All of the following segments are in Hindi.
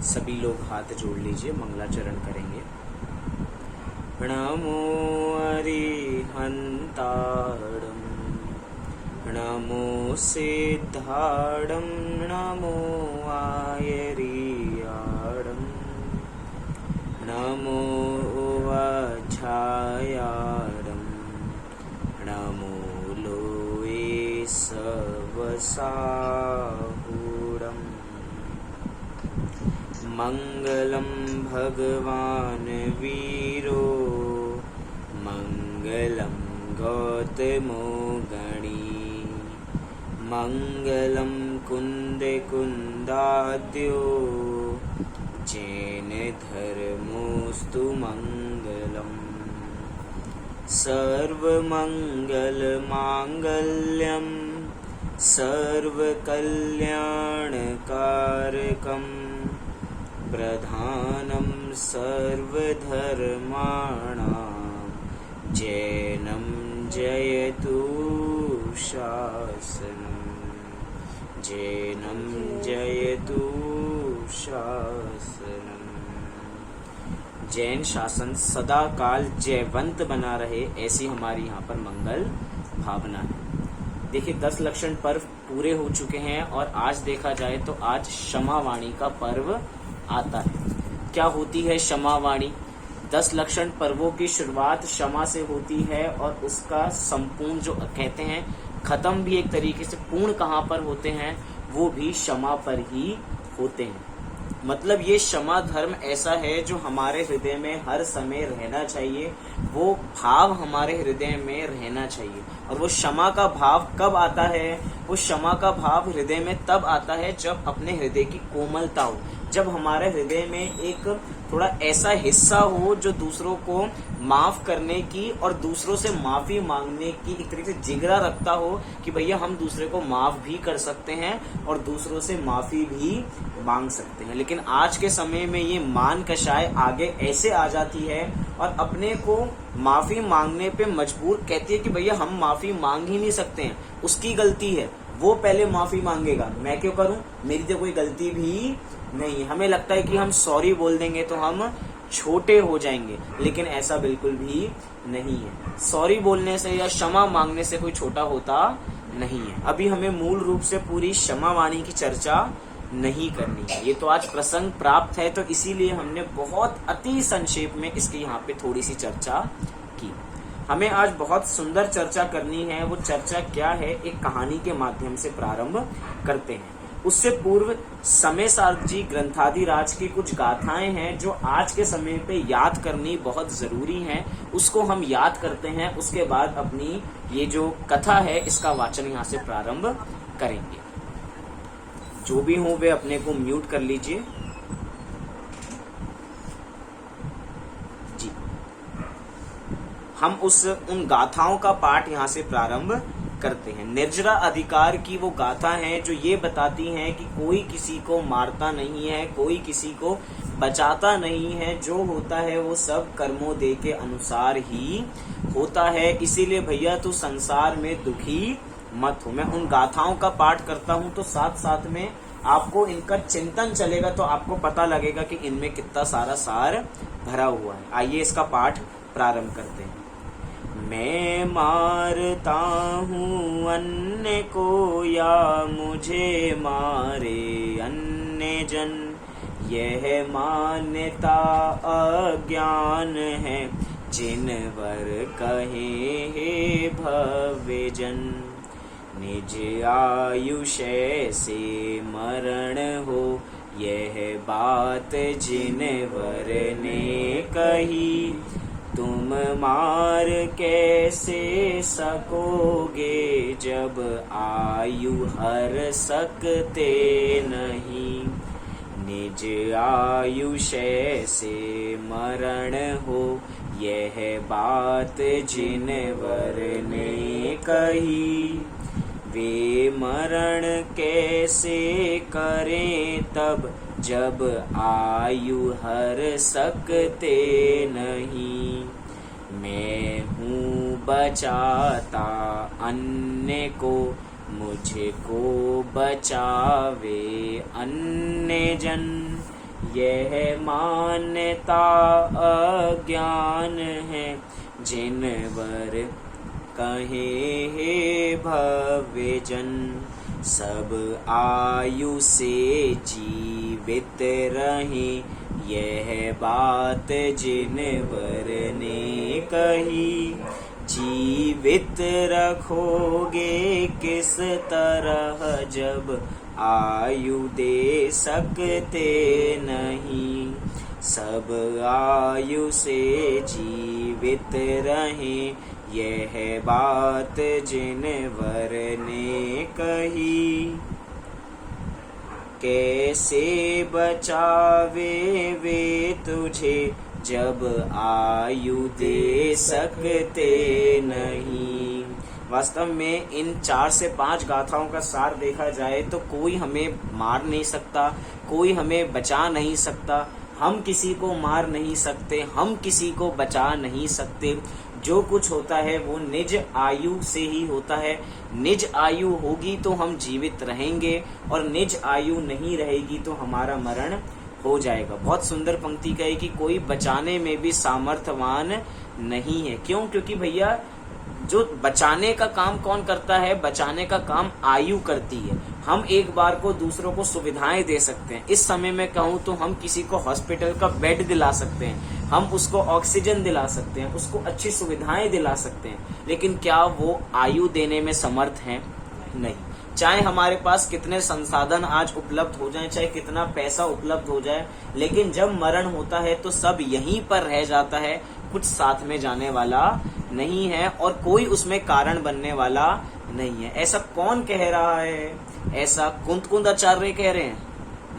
सभी लोग हाथ जोड़ लीजिए, मंगलाचरण करेंगे। नमो अरिहंताणं, नमो सिद्धाणं, नमो आयर्याणं, नमो वज्रायाणं, नमो लोये सवसाहूणम्। मंगलम भगवान वीरो, मंगलम गौतमो गणी, मंगलम कुंद कुंदाद्यो, जैन धर्मोस्तु मंगलम। सर्वमंगल मांगल्यम सर्वकल्याणकारकम, प्रधानं सर्वधर्माणां, जैनं जयतु शासनं, जैनं जयतु शासनम। जैन शासन सदा काल जयवंत बना रहे, ऐसी हमारी यहाँ पर मंगल भावना है। देखिए 10 लक्षण पर्व पूरे हो चुके हैं और आज देखा जाए तो आज क्षमावाणी का पर्व आता है। क्या होती है क्षमावाणी? 10 लक्षण पर्वों की शुरुआत क्षमा से होती है और उसका संपूर्ण जो कहते हैं खत्म भी एक तरीके से पूर्ण कहाँ पर होते हैं, वो भी क्षमा पर ही होते हैं। मतलब ये क्षमा धर्म ऐसा है जो हमारे हृदय में हर समय रहना चाहिए, वो भाव हमारे हृदय में रहना चाहिए। और वो क्षमा का भाव कब आता है? वो क्षमा का भाव हृदय में तब आता है जब अपने हृदय की कोमलता हो, जब हमारे हृदय में एक थोड़ा ऐसा हिस्सा हो जो दूसरों को माफ करने की और दूसरों से माफी मांगने की एक तरीके से जिगरा रखता हो कि भैया हम दूसरे को माफ भी कर सकते हैं और दूसरों से माफी भी मांग सकते हैं। लेकिन आज के समय में ये मान कषाय आगे ऐसे आ जाती है और अपने को माफी मांगने पे मजबूर कहती है कि भैया हम माफी मांग ही नहीं सकते हैं, उसकी गलती है, वो पहले माफी मांगेगा, मैं क्यों करूं, मेरी तो कोई गलती भी नहीं। हमें लगता है कि हम सॉरी बोल देंगे तो हम छोटे हो जाएंगे, लेकिन ऐसा बिल्कुल भी नहीं है। सॉरी बोलने से या क्षमा मांगने से कोई छोटा होता नहीं है। अभी हमें मूल रूप से पूरी क्षमा वाणी की चर्चा नहीं करनी है, ये तो आज प्रसंग प्राप्त है तो इसीलिए हमने बहुत अति संक्षेप में इसकी यहाँ पे थोड़ी सी चर्चा की। हमें आज बहुत सुंदर चर्चा करनी है। वो चर्चा क्या है, एक कहानी के माध्यम से प्रारंभ करते हैं। उससे पूर्व समय सारथी ग्रंथादिराज की कुछ गाथाएं हैं जो आज के समय पे याद करनी बहुत जरूरी है, उसको हम याद करते हैं। उसके बाद अपनी ये जो कथा है इसका वाचन यहाँ से प्रारंभ करेंगे। जो भी हो वे अपने को म्यूट कर लीजिए जी। हम उन गाथाओं का पाठ यहाँ से प्रारंभ करते हैं। निर्जरा अधिकार की वो गाथा है जो ये बताती है कि कोई किसी को मारता नहीं है, कोई किसी को बचाता नहीं है, जो होता है वो सब कर्मों दे के अनुसार ही होता है। इसीलिए भैया तू संसार में दुखी मत हो। मैं उन गाथाओं का पाठ करता हूँ तो साथ साथ में आपको इनका चिंतन चलेगा तो आपको पता लगेगा कि इनमें कितना सारा सार भरा हुआ है। आइए इसका पाठ प्रारंभ करते हैं। मैं मारता हूँ अन्य को या मुझे मारे अन्य जन, यह मान्यता अज्ञान है जिनवर कहे हे भव्य जन। निज आयुष्य से मरण हो यह बात जिनवर ने कही, तुम मार कैसे सकोगे जब आयु हर सकते नहीं। निज आयुष्य से मरण हो यह बात जिनवर ने कही, वे मरण कैसे करें तब जब आयु हर सकते नहीं। मैं हूँ बचाता अन्य को, मुझको बचावे अन्य जन, यह मान्यता अज्ञान है जिनवर कहे हे भव्य जन। सब आयु से जीवित रहे यह बात जिनवर ने कही। जीवित रखोगे किस तरह जब आयु दे सकते नहीं। सब आयु से जीवित रहें यह बात जिनवर ने कही। कैसे बचावे वे तुझे जब आयु दे सकते नहीं। वास्तव में इन 4 से 5 गाथाओं का सार देखा जाए तो कोई हमें मार नहीं सकता, कोई हमें बचा नहीं सकता, हम किसी को मार नहीं सकते, हम किसी को बचा नहीं सकते। जो कुछ होता है वो निज आयु से ही होता है। निज आयु होगी तो हम जीवित रहेंगे और निज आयु नहीं रहेगी तो हमारा मरण हो जाएगा। बहुत सुंदर पंक्ति कही कि कोई बचाने में भी सामर्थ्यवान नहीं है। क्यों? क्योंकि भैया जो बचाने का काम कौन करता है? बचाने का काम आयु करती है। हम एक बार को दूसरों को सुविधाएं दे सकते हैं। इस समय में कहूँ तो हम किसी को हॉस्पिटल का बेड दिला सकते हैं, हम उसको ऑक्सीजन दिला सकते हैं, उसको अच्छी सुविधाएं दिला सकते हैं, लेकिन क्या वो आयु देने में समर्थ हैं? नहीं। चाहे हमारे पास कितने संसाधन आज उपलब्ध हो जाएं, चाहे कितना पैसा उपलब्ध हो जाए, लेकिन जब मरण होता है तो सब यहीं पर रह जाता है, कुछ साथ में जाने वाला नहीं है और कोई उसमें कारण बनने वाला नहीं है। ऐसा कौन कह रहा है? ऐसा कुंद आचार्य कह रहे हैं?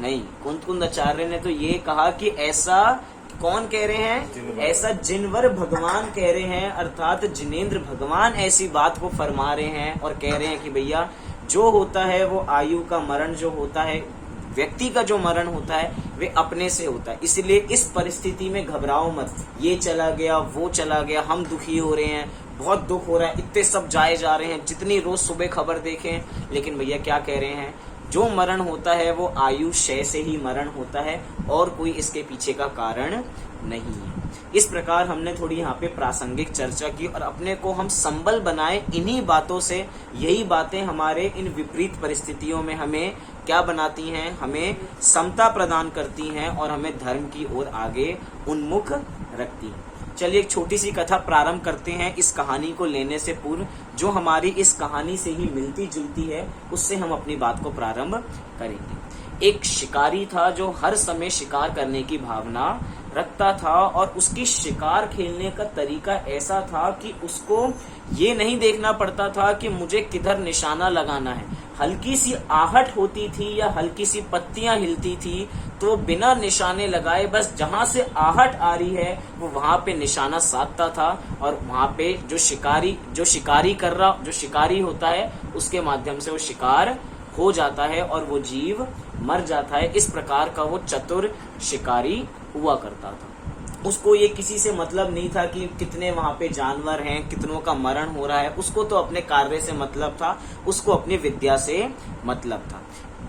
नहीं, कुंद आचार्य ने तो ये कहा कि ऐसा कौन कह रहे हैं? ऐसा जिनवर भगवान कह रहे हैं, अर्थात जिनेंद्र भगवान ऐसी बात को फरमा रहे हैं और कह रहे हैं कि भैया जो होता है वो आयु का मरण जो होता है, व्यक्ति का जो मरण होता है वे अपने से होता है। इसलिए इस परिस्थिति में घबराओ मत। ये चला गया, वो चला गया, हम दुखी हो रहे हैं, बहुत दुख हो रहा है, इतने सब जाए जा रहे हैं, जितनी रोज सुबह खबर देखें, लेकिन भैया क्या कह रहे हैं? जो मरण होता है वो आयु क्षय से ही मरण होता है और कोई इसके पीछे का कारण नहीं है। इस प्रकार हमने थोड़ी यहाँ पे प्रासंगिक चर्चा की और अपने को हम संबल बनाए इन्हीं बातों से। यही बातें हमारे इन विपरीत परिस्थितियों में हमें क्या बनाती हैं? हमें समता प्रदान करती हैं और हमें धर्म की ओर आगे उन्मुख रखती हैं। चलिए एक छोटी सी कथा प्रारंभ करते हैं इस कहानी को लेने से पूर्व। जो हमारी इस कहानी से ही मिलती जुलती है उससे हम अपनी बात को प्रारंभ करेंगे। एक शिकारी था जो हर समय शिकार करने की भावना रखता था और उसकी शिकार खेलने का तरीका ऐसा था कि उसको ये नहीं देखना पड़ता था कि मुझे किधर निशाना लगाना है। हल्की सी आहट होती थी या हल्की सी पत्तियां हिलती थी तो बिना निशाने लगाए बस जहां से आहट आ रही है वो वहां पे निशाना साधता था और वहां पे जो शिकारी होता है उसके माध्यम से वो शिकार हो जाता है और वो जीव मर जाता है। इस प्रकार का वो चतुर शिकारी हुआ करता था। उसको ये किसी से मतलब नहीं था कि कितने वहां पे जानवर हैं, कितनों का मरण हो रहा है। उसको तो अपने कार्य से मतलब था, उसको अपनी विद्या से मतलब था।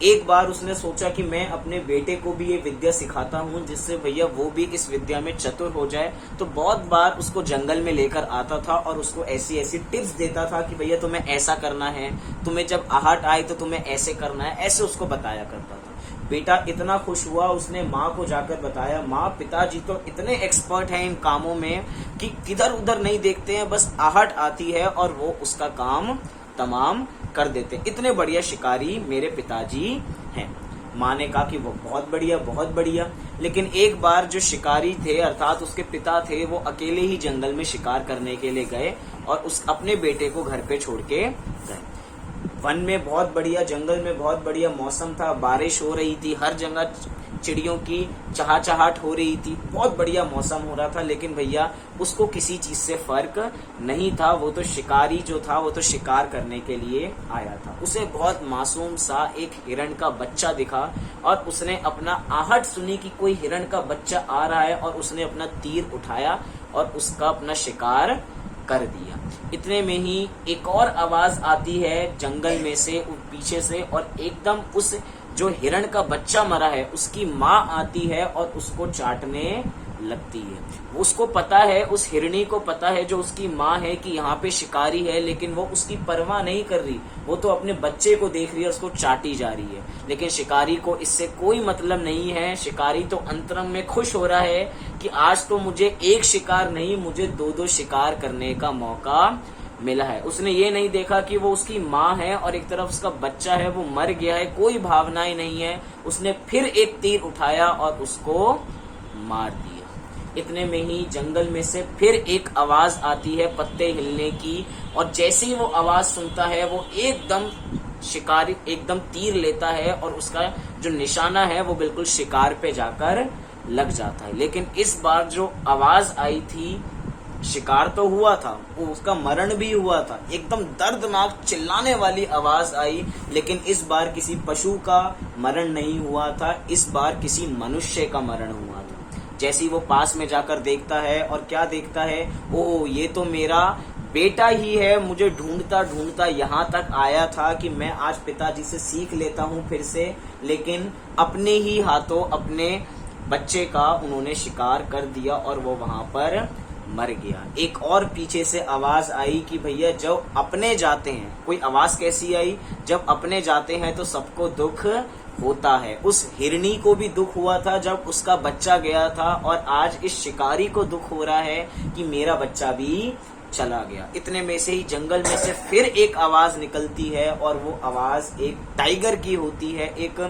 एक बार उसने सोचा कि मैं अपने बेटे को भी ये विद्या सिखाता हूँ जिससे भैया वो भी इस विद्या में चतुर हो जाए। तो बहुत बार उसको जंगल में लेकर आता था और उसको ऐसी ऐसी टिप्स देता था कि भैया तुम्हें ऐसा करना है, तुम्हें जब आहट आए तो तुम्हें ऐसे करना है, ऐसे उसको बताया करता था। बेटा इतना खुश हुआ, उसने माँ को जाकर बताया। माँ, पिताजी तो इतने एक्सपर्ट हैं इन कामों में कि किधर उधर नहीं देखते हैं, बस आहट आती है और वो उसका काम तमाम कर देते। इतने बढ़िया शिकारी मेरे पिताजी हैं। माँ ने कहा कि वो बहुत बढ़िया, बहुत बढ़िया। लेकिन एक बार जो शिकारी थे अर्थात उसके पिता थे वो अकेले ही जंगल में शिकार करने के लिए गए और उस अपने बेटे को घर पे छोड़ के गए। वन में बहुत बढ़िया, जंगल में बहुत बढ़िया मौसम था, बारिश हो रही थी, हर जगह चिड़ियों की चहचहाट हो रही थी, बहुत बढ़िया मौसम हो रहा था। लेकिन भैया उसको किसी चीज से फर्क नहीं था। वो तो शिकारी जो था वो तो शिकार करने के लिए आया था। उसे बहुत मासूम सा एक हिरण का बच्चा दिखा और उसने अपना आहट सुनी कि कोई हिरण का बच्चा आ रहा है और उसने अपना तीर उठाया और उसका अपना शिकार कर दिया। इतने में ही एक और आवाज आती है जंगल में से पीछे से और एकदम उस जो हिरण का बच्चा मरा है उसकी माँ आती है और उसको चाटने लगती है। उसको पता है, उस हिरणी को पता है जो उसकी माँ है कि यहाँ पे शिकारी है, लेकिन वो उसकी परवाह नहीं कर रही। वो तो अपने बच्चे को देख रही है, उसको चाटी जा रही है। लेकिन शिकारी को इससे कोई मतलब नहीं है। शिकारी तो अंतरंग में खुश हो रहा है कि आज तो मुझे एक शिकार नहीं, मुझे दो दो शिकार करने का मौका मिला है। उसने ये नहीं देखा कि वो उसकी माँ है और एक तरफ उसका बच्चा है, वो मर गया है, कोई भावनाएं नहीं है। उसने फिर एक तीर उठाया और उसको मार दिया। इतने में ही जंगल में से फिर एक आवाज आती है पत्ते हिलने की, और जैसे ही वो आवाज सुनता है वो एकदम शिकारी एकदम तीर लेता है और उसका जो निशाना है वो बिल्कुल शिकार पे जाकर लग जाता है। लेकिन इस बार जो आवाज आई थी, शिकार तो हुआ था, वो उसका मरण भी हुआ था, एकदम दर्दनाक चिल्लाने वाली आवाज आई, लेकिन इस बार किसी पशु का मरण नहीं हुआ था, इस बार किसी मनुष्य का मरण हुआ था। जैसे ही वो पास में जाकर देखता है, और क्या देखता है, ओह ये तो मेरा बेटा ही है, मुझे ढूंढता ढूंढता यहाँ तक आया था कि मैं आज पिताजी से सीख लेता हूँ फिर से, लेकिन अपने ही हाथों अपने बच्चे का उन्होंने शिकार कर दिया और वो वहां पर मर गया। एक और पीछे से आवाज आई कि भैया जब अपने जाते हैं, कोई आवाज कैसी आई, जब अपने जाते हैं तो सबको दुख होता है। उस हिरणी को भी दुख हुआ था जब उसका बच्चा गया था, और आज इस शिकारी को दुख हो रहा है कि मेरा बच्चा भी चला गया। इतने में से ही जंगल में से फिर एक आवाज निकलती है, और वो आवाज एक टाइगर की होती है, एक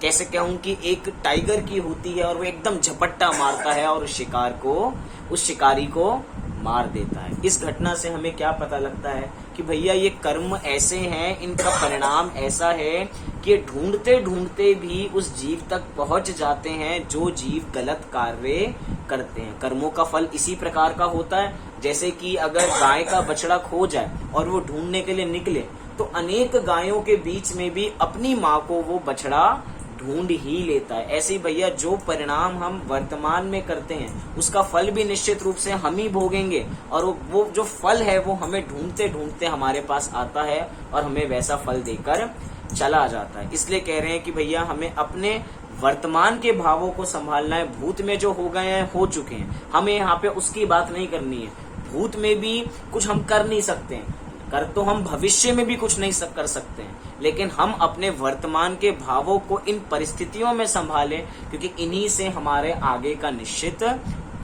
कैसे कहूं कि एक टाइगर की होती है, और वो एकदम झपट्टा मारता है और उस शिकारी को मार देता है। इस घटना से हमें क्या पता लगता है कि भैया ये कर्म ऐसे हैं, इनका परिणाम ऐसा है कि ढूंढते ढूंढते भी उस जीव तक पहुंच जाते हैं जो जीव गलत कार्य करते हैं। कर्मों का फल इसी प्रकार का होता है, जैसे कि अगर गाय का बछड़ा खो जाए और वो ढूंढने के लिए निकले, तो अनेक गायों के बीच में भी अपनी माँ को वो बछड़ा ढूंढ ही लेता है। ऐसे ही भैया जो परिणाम हम वर्तमान में करते हैं उसका फल भी निश्चित रूप से हम ही भोगेंगे, और वो जो फल है वो हमें ढूंढते ढूंढते हमारे पास आता है और हमें वैसा फल देकर चला जाता है। इसलिए कह रहे हैं कि भैया हमें अपने वर्तमान के भावों को संभालना है। भूत में जो हो गए हैं हो चुके हैं, हमें यहाँ पे उसकी बात नहीं करनी है। भूत में भी कुछ हम कर नहीं सकते हैं, कर तो हम भविष्य में भी कुछ नहीं कर सकते हैं, लेकिन हम अपने वर्तमान के भावों को इन परिस्थितियों में संभालें, क्योंकि इन्हीं से हमारे आगे का निश्चित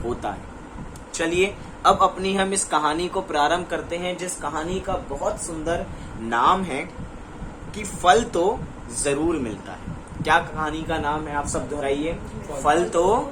होता है। चलिए अब अपनी हम इस कहानी को प्रारंभ करते हैं, जिस कहानी का बहुत सुंदर नाम है कि फल तो जरूर मिलता है। क्या कहानी का नाम है, आप सब दोहराइए। फल तो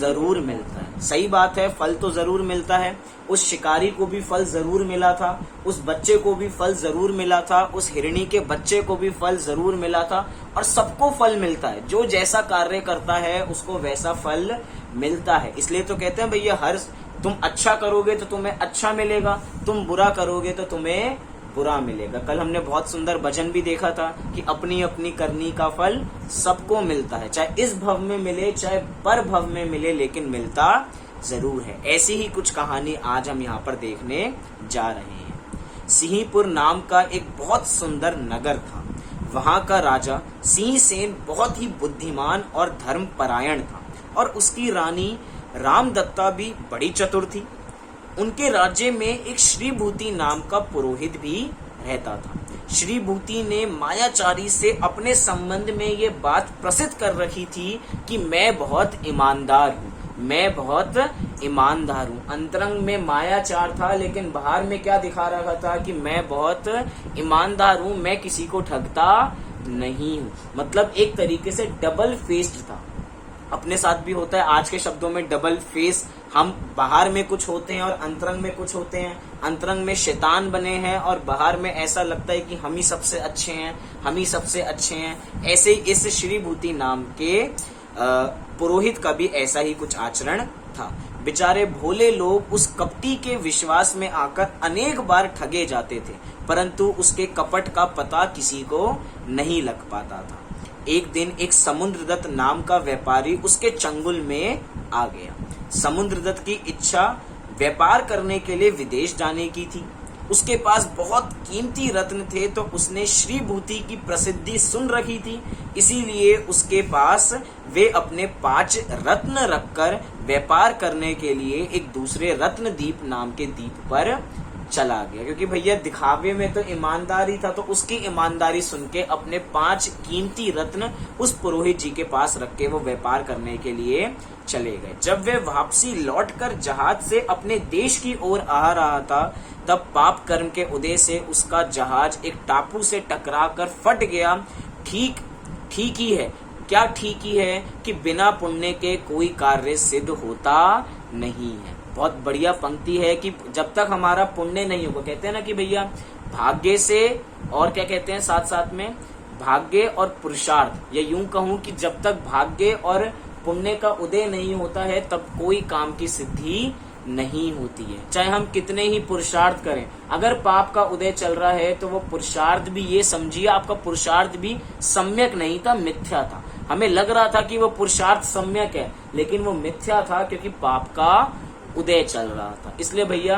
जरूर मिलता है। सही बात है, फल तो जरूर मिलता है। उस शिकारी को भी फल जरूर मिला था, उस बच्चे को भी फल जरूर मिला था, उस हिरणी के बच्चे को भी फल जरूर मिला था, और सबको फल मिलता है। जो जैसा कार्य करता है उसको वैसा फल मिलता है। इसलिए तो कहते हैं भैया तुम अच्छा करोगे तो तुम्हें अच्छा मिलेगा, तुम बुरा करोगे तो तुम्हें बुरा मिलेगा। कल हमने बहुत सुंदर भजन भी देखा था कि अपनी अपनी करनी का फल सबको मिलता है, चाहे इस भव में मिले चाहे पर भव में मिले, लेकिन मिलता जरूर है। ऐसी ही कुछ कहानी आज हम यहाँ पर देखने जा रहे हैं। सिंहपुर नाम का एक बहुत सुंदर नगर था। वहाँ का राजा सिंहसेन बहुत ही बुद्धिमान और धर्मपरायण था, और उसकी रानी रामदत्ता भी बड़ी चतुर थी। उनके राज्य में एक श्रीभूति नाम का पुरोहित भी रहता था। श्रीभूति ने मायाचारी से अपने संबंध में ये बात प्रसिद्ध कर रखी थी कि मैं बहुत ईमानदार हूँ, मैं बहुत ईमानदार हूँ। अंतरंग में मायाचार था, लेकिन बाहर में क्या दिखा रहा था कि मैं बहुत ईमानदार हूँ, मैं किसी को ठगता नहीं हूँ। मतलब एक तरीके से डबल फेस्ड था। अपने साथ भी होता है, आज के शब्दों में डबल फेस। हम बाहर में कुछ होते हैं और अंतरंग में कुछ होते हैं। अंतरंग में शैतान बने हैं और बाहर में ऐसा लगता है कि हम ही सबसे अच्छे हैं, हम ही सबसे अच्छे हैं। ऐसे ही इस श्रीभूति नाम के पुरोहित का भी ऐसा ही कुछ आचरण था। बेचारे भोले लोग उस कपटी के विश्वास में आकर अनेक बार ठगे जाते थे, परंतु उसके कपट का पता किसी को नहीं लग पाता था। एक दिन एक समुद्रदत्त नाम का व्यापारी उसके चंगुल में आ गया। समुद्रदत्त की इच्छा व्यापार करने के लिए विदेश जाने की थी। उसके पास बहुत कीमती रत्न थे, तो उसने श्री भूति की प्रसिद्धि सुन रखी थी, इसीलिए उसके पास वे अपने 5 रत्न रखकर व्यापार करने के लिए एक दूसरे रत्नदीप नाम के द्वीप पर चला गया। क्योंकि भैया दिखावे में तो ईमानदारी था, तो उसकी ईमानदारी सुन के अपने 5 कीमती रत्न उस पुरोहित जी के पास रख के वो व्यापार करने के लिए चले गए। जब वे वापसी लौटकर जहाज से अपने देश की ओर आ रहा था, तब पाप कर्म के उदय से उसका जहाज एक टापू से टकरा कर फट गया। ठीक ही है। क्या ठीक ही है कि बिना पुण्य के कोई कार्य सिद्ध होता नहीं है। बहुत बढ़िया पंक्ति है कि जब तक हमारा पुण्य नहीं होगा, कहते हैं ना कि भैया भाग्य से, और क्या कहते हैं साथ साथ में, भाग्य और पुरुषार्थ, या यूं कहूं कि जब तक भाग्य और पुण्य का उदय नहीं होता है तब कोई काम की सिद्धि नहीं होती है। चाहे हम कितने ही पुरुषार्थ करें, अगर पाप का उदय चल रहा है तो वो पुरुषार्थ भी, ये समझिए आपका पुरुषार्थ भी सम्यक नहीं था, मिथ्या था। हमें लग रहा था कि वो पुरुषार्थ सम्यक है, लेकिन वो मिथ्या था, क्योंकि पाप का उदय चल रहा था। इसलिए भैया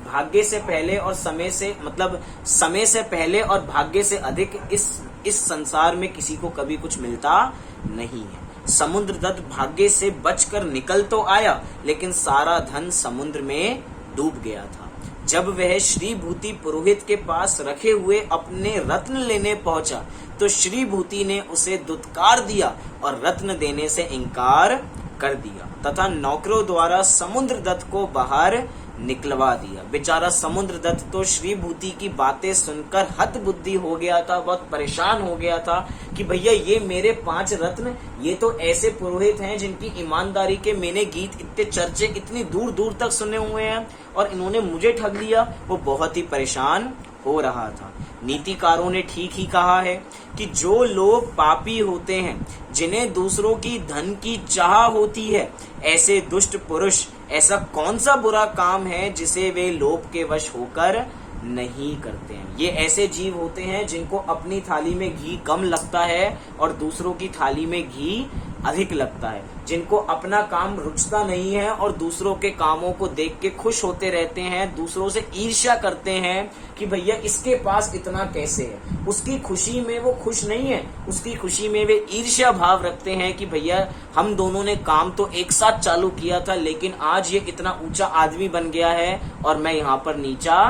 भाग्य से पहले और समय से, मतलब समय से पहले और भाग्य से अधिक इस संसार में किसी को कभी कुछ मिलता नहीं है। समुद्रदत्त भाग्य से बचकर निकल तो आया, लेकिन सारा धन समुद्र में डूब गया था। जब वह श्री भूति पुरोहित के पास रखे हुए अपने रत्न लेने पहुंचा, तो श्री भूति ने उसे दुत्कार दिया और रत्न देने से इनकार कर दिया तथा नौकरों द्वारा समुद्रदत्त को बाहर निकलवा दिया। बेचारा समुद्रदत्त तो श्री भूति की बातें सुनकर हत बुद्धि हो गया था, बहुत परेशान हो गया था कि भैया ये मेरे 5 रत्न, ये तो ऐसे पुरोहित हैं जिनकी ईमानदारी के मैंने गीत इतने चर्चे इतनी दूर दूर तक सुने हुए हैं, और इन्होंने मुझे ठग लिया। वो बहुत ही परेशान हो रहा था। नीतिकारों ने ठीक ही कहा है कि जो लोग पापी होते हैं, जिन्हें दूसरों की धन की चाह होती है, ऐसे दुष्ट पुरुष, ऐसा कौन सा बुरा काम है जिसे वे लोभ के वश होकर नहीं करते हैं। ये ऐसे जीव होते हैं जिनको अपनी थाली में घी कम लगता है और दूसरों की थाली में घी अधिक लगता है, जिनको अपना काम रुचता नहीं है और दूसरों के कामों को देख के खुश होते रहते हैं, दूसरों से ईर्ष्या करते हैं कि भैया इसके पास इतना कैसे है। उसकी खुशी में वो खुश नहीं है, उसकी खुशी में वे ईर्ष्या भाव रखते हैं कि भैया हम दोनों ने काम तो एक साथ चालू किया था, लेकिन आज ये इतना ऊंचा आदमी बन गया है और मैं यहाँ पर नीचा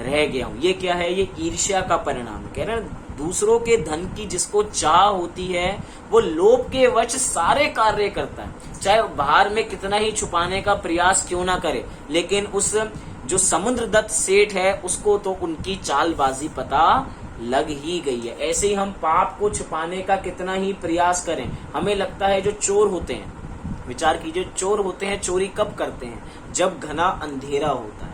रह गया हूँ। ये क्या है? ये ईर्ष्या का परिणाम। कह रहे हैं दूसरों के धन की जिसको चाह होती है वो लोभ के वश सारे कार्य करता है, चाहे बाहर में कितना ही छुपाने का प्रयास क्यों ना करे, लेकिन उस जो समुद्रदत्त सेठ है उसको तो उनकी चालबाजी पता लग ही गई है। ऐसे ही हम पाप को छुपाने का कितना ही प्रयास करें, हमें लगता है जो चोर होते हैं, विचार कीजिए, चोर होते हैं चोरी कब करते हैं? जब घना अंधेरा होता है।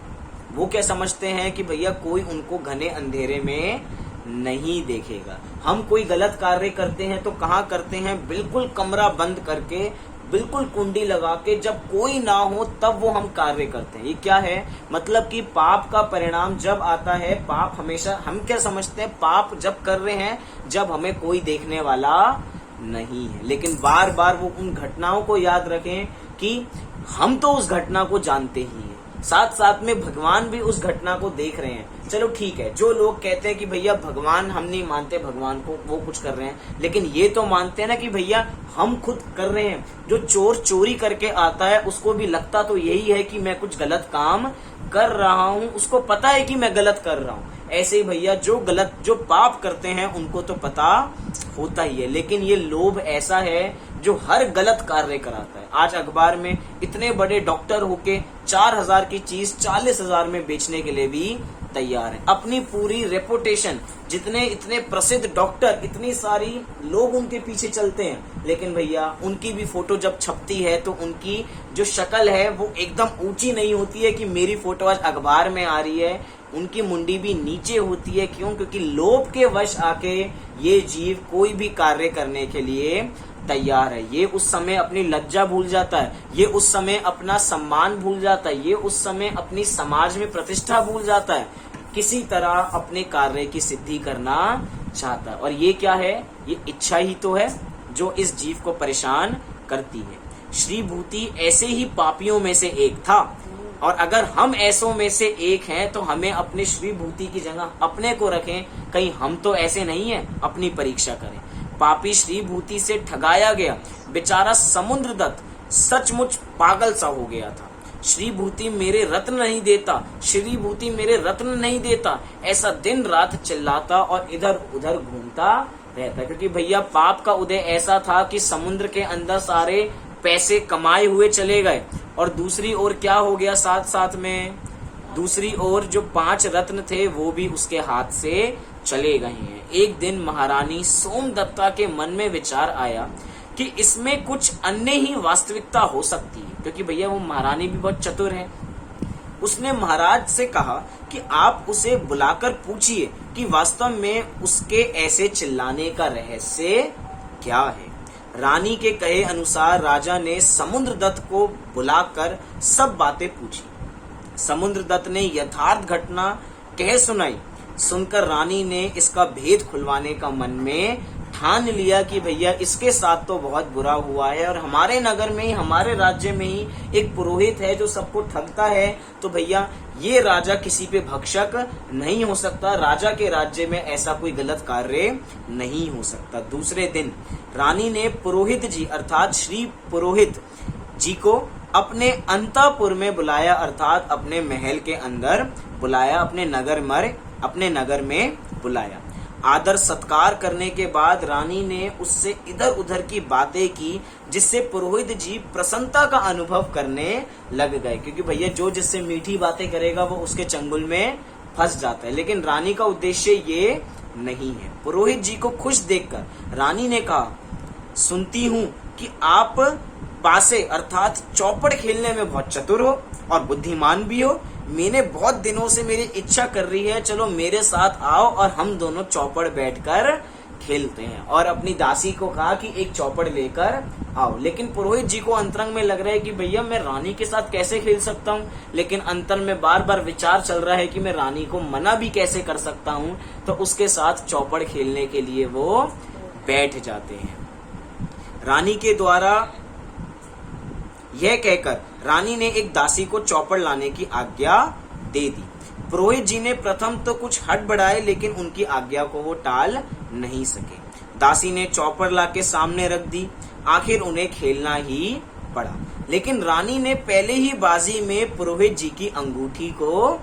वो क्या समझते हैं कि भैया कोई उनको घने अंधेरे में नहीं देखेगा। हम कोई गलत कार्य करते हैं तो कहाँ करते हैं? बिल्कुल कमरा बंद करके, बिल्कुल कुंडी लगा के, जब कोई ना हो तब वो हम कार्य करते हैं। ये क्या है? मतलब कि पाप का परिणाम जब आता है, पाप हमेशा, हम क्या समझते हैं पाप जब कर रहे हैं जब हमें कोई देखने वाला नहीं है। लेकिन बार बार वो उन घटनाओं को याद रखें कि हम तो उस घटना को जानते ही हैं, साथ साथ में भगवान भी उस घटना को देख रहे हैं। चलो ठीक है, जो लोग कहते हैं कि भैया भगवान, हम नहीं मानते भगवान को, वो कुछ कर रहे हैं, लेकिन ये तो मानते हैं ना कि भैया हम खुद कर रहे हैं। जो चोर चोरी करके आता है उसको भी लगता तो यही है कि मैं कुछ गलत काम कर रहा हूँ, उसको पता है कि मैं गलत कर रहा हूँ। ऐसे ही भैया जो पाप करते हैं उनको तो पता होता ही है, लेकिन ये लोभ ऐसा है जो हर गलत कार्य कराता है। आज अखबार में इतने बड़े डॉक्टर होके 4,000 की चीज 40,000 में बेचने के लिए भी तैयार है। अपनी पूरी रेपुटेशन, जितने इतने प्रसिद्ध डॉक्टर, इतनी सारी लोग उनके पीछे चलते हैं, लेकिन भैया उनकी भी फोटो जब छपती है तो उनकी जो शक्ल है वो एकदम ऊंची नहीं होती है कि मेरी फोटो आज अखबार में आ रही है। उनकी मुंडी भी नीचे होती है। क्यों? क्योंकि लोभ के वश आके ये जीव कोई भी कार्य करने के लिए तैयार है। ये उस समय अपनी लज्जा भूल जाता है, ये उस समय अपना सम्मान भूल जाता है, ये उस समय अपनी समाज में प्रतिष्ठा भूल जाता है, किसी तरह अपने कार्य की सिद्धि करना चाहता है। और ये क्या है? ये इच्छा ही तो है जो इस जीव को परेशान करती है। श्री भूति ऐसे ही पापियों में से एक था। और अगर हम ऐसों में से एक हैं तो हमें अपने श्रीभूति की जगह अपने को रखें, कहीं हम तो ऐसे नहीं हैं, अपनी परीक्षा करें। पापी श्रीभूति से ठगाया गया बेचारा समुद्रदत्त सचमुच पागल सा हो गया था। श्रीभूति मेरे रत्न नहीं देता, श्रीभूति मेरे रत्न नहीं देता, ऐसा दिन रात चिल्लाता और इधर उधर घूमता रहता। क्योंकि भैया पाप का उदय ऐसा था कि समुद्र के अंदर सारे पैसे कमाए हुए चले गए, और दूसरी ओर क्या हो गया, साथ साथ में दूसरी ओर जो 5 रत्न थे वो भी उसके हाथ से चले गए हैं। एक दिन महारानी सोमदत्ता के मन में विचार आया कि इसमें कुछ अन्य ही वास्तविकता हो सकती है, क्योंकि भैया वो महारानी भी बहुत चतुर है। उसने महाराज से कहा कि आप उसे बुलाकर पूछिए कि वास्तव में उसके ऐसे चिल्लाने का रहस्य क्या है। रानी के कहे अनुसार राजा ने समुद्रदत्त को बुलाकर सब बातें पूछी। समुद्रदत्त ने यथार्थ घटना कह सुनाई। सुनकर रानी ने इसका भेद खुलवाने का मन में ठान लिया कि भैया इसके साथ तो बहुत बुरा हुआ है, और हमारे नगर में ही, हमारे राज्य में ही एक पुरोहित है जो सबको ठगता है, तो भैया ये राजा किसी पे भक्षक नहीं हो सकता, राजा के राज्य में ऐसा कोई गलत कार्य नहीं हो सकता। दूसरे दिन रानी ने पुरोहित जी अर्थात श्री पुरोहित जी को अपने अंतःपुर में बुलाया, अर्थात अपने महल के अंदर बुलाया, अपने नगर में बुलाया। आदर सत्कार करने के बाद रानी ने उससे इधर उधर की बातें की, जिससे पुरोहित जी प्रसन्नता का अनुभव करने लग गए। क्योंकि भैया जो जिससे मीठी बातें करेगा वो उसके चंगुल में फंस जाता है, लेकिन रानी का उद्देश्य ये नहीं है। पुरोहित जी को खुश देखकर रानी ने कहा, सुनती हूँ कि आप पासे अर्थात चौपड़ खेलने में बहुत चतुर हो और बुद्धिमान भी हो। मैंने बहुत दिनों से मेरी इच्छा कर रही है, चलो मेरे साथ आओ और हम दोनों चौपड़ बैठकर खेलते हैं। और अपनी दासी को कहा कि एक चौपड़ लेकर आओ। लेकिन पुरोहित जी को अंतरंग में लग रहा है कि भैया मैं रानी के साथ कैसे खेल सकता हूँ, लेकिन अंतर में बार बार विचार चल रहा है कि मैं रानी को मना भी कैसे कर सकता हूँ। तो उसके साथ चौपड़ खेलने के लिए वो बैठ जाते हैं। रानी के द्वारा यह कहकर रानी ने एक दासी को चौपड़ लाने की आज्ञा दे दी। पुरोहित जी ने प्रथम तो कुछ हड़बड़ाए, लेकिन उनकी आज्ञा को वो टाल नहीं सके। दासी ने चौपड़ लाके सामने रख दी। आखिर उन्हें खेलना ही पड़ा, लेकिन रानी ने पहले ही बाजी में पुरोहित जी की अंगूठी को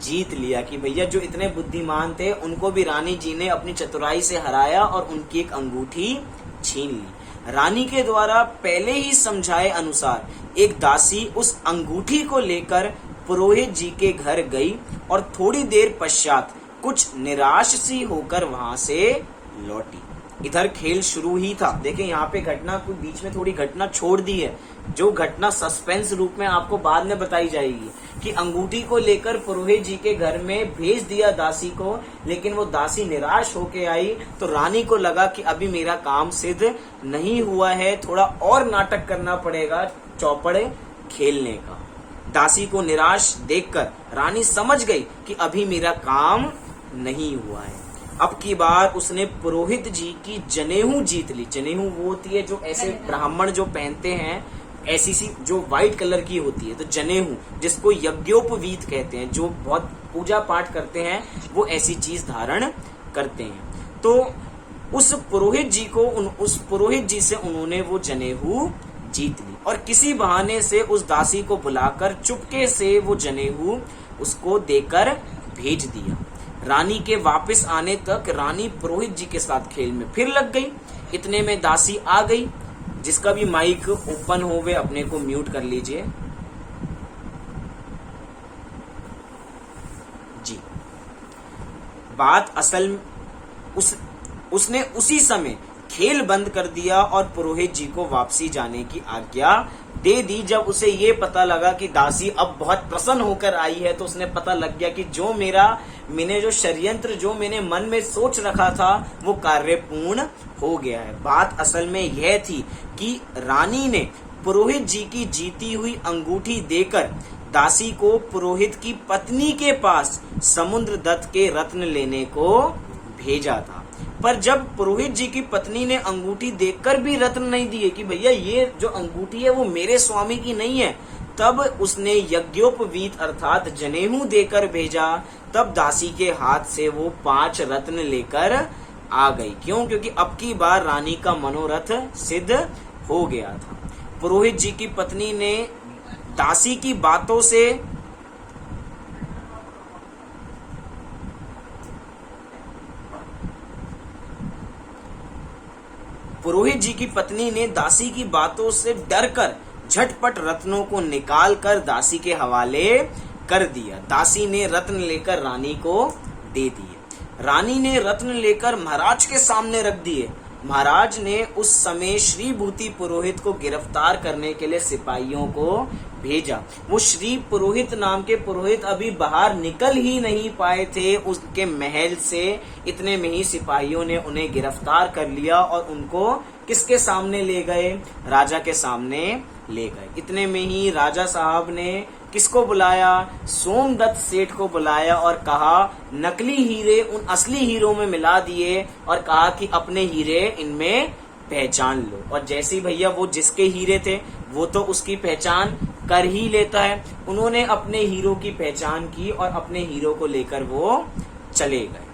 जीत लिया। कि भैया जो इतने बुद्धिमान थे उनको भी रानी जी ने अपनी चतुराई से हराया और उनकी एक अंगूठी छीन ली। रानी के द्वारा पहले ही समझाए अनुसार एक दासी उस अंगूठी को लेकर पुरोहित जी के घर गई और थोड़ी देर पश्चात कुछ निराश सी होकर वहां से लौटी। इधर खेल शुरू ही था। देखिए यहाँ पे घटना कोई बीच में थोड़ी घटना छोड़ दी है, जो घटना सस्पेंस रूप में आपको बाद में बताई जाएगी। कि अंगूठी को लेकर पुरोहित जी के घर में भेज दिया दासी को, लेकिन वो दासी निराश होके आई। तो रानी को लगा कि अभी मेरा काम सिद्ध नहीं हुआ है, थोड़ा और नाटक करना पड़ेगा चौपड़ खेलने का। दासी को निराश देखकर रानी समझ गई कि अभी मेरा काम नहीं हुआ है। अब की बार उसने पुरोहित जी की जनेऊ जीत ली। जनेऊ वो होती है जो ऐसे ब्राह्मण जो पहनते हैं, ऐसी सी जो व्हाइट कलर की होती है, तो जनेऊ जिसको यज्ञोपवीत कहते हैं, जो बहुत पूजा पाठ करते हैं वो ऐसी चीज धारण करते हैं। तो उस पुरोहित जी से उन्होंने वो जनेऊ जीत ली और किसी बहाने से उस दासी को बुलाकर चुपके से वो जनेऊ उसको देकर भेज दिया। रानी के वापस आने तक रानी पुरोहित जी के साथ खेल में फिर लग गई। इतने में दासी आ गई। जिसका भी माइक ओपन हो वे अपने को म्यूट कर लीजिए जी। बात असल उसने उसी समय खेल बंद कर दिया और पुरोहित जी को वापसी जाने की आज्ञा दे दी। जब उसे ये पता लगा कि दासी अब बहुत प्रसन्न होकर आई है, तो उसने पता लग गया कि मैंने जो षड्यंत्र जो मैंने मन में सोच रखा था वो कार्य पूर्ण हो गया है। बात असल में यह थी कि रानी ने पुरोहित जी की जीती हुई अंगूठी देकर दासी को पुरोहित की पत्नी के पास समुद्रदत्त के रत्न लेने को भेजा था, पर जब पुरोहित जी की पत्नी ने अंगूठी देखकर भी रत्न नहीं दिए कि भैया ये जो अंगूठी है वो मेरे स्वामी की नहीं है, तब उसने यज्ञोपवीत अर्थात जनेऊ देकर भेजा। तब दासी के हाथ से वो 5 रत्न लेकर आ गई। क्यों? क्योंकि अब की बार रानी का मनोरथ सिद्ध हो गया था। पुरोहित जी की पत्नी ने दासी की बातों से पुरोहित जी की पत्नी ने दासी की बातों से डरकर झटपट रत्नों को निकालकर दासी के हवाले कर दिया। दासी ने रत्न लेकर रानी को दे दिए। रानी ने रत्न लेकर महाराज के सामने रख दिए। महाराज ने उस समय श्री भूति पुरोहित को गिरफ्तार करने के लिए सिपाहियों को भेजा। वो श्री पुरोहित नाम के पुरोहित अभी बाहर निकल ही नहीं पाए थे उसके महल से, इतने में ही सिपाहियों ने उन्हें गिरफ्तार कर लिया और उनको किसके सामने ले गए? राजा के सामने ले गए। इतने में ही राजा साहब ने किसको बुलाया? सोमदत्त सेठ को बुलाया और कहा नकली हीरे उन असली हीरों में मिला दिए और कहा कि अपने हीरे इनमें पहचान लो। और जैसे ही भैया वो जिसके हीरे थे वो तो उसकी पहचान कर ही लेता है। उन्होंने अपने हीरो की पहचान की और अपने हीरो को लेकर वो चले गए।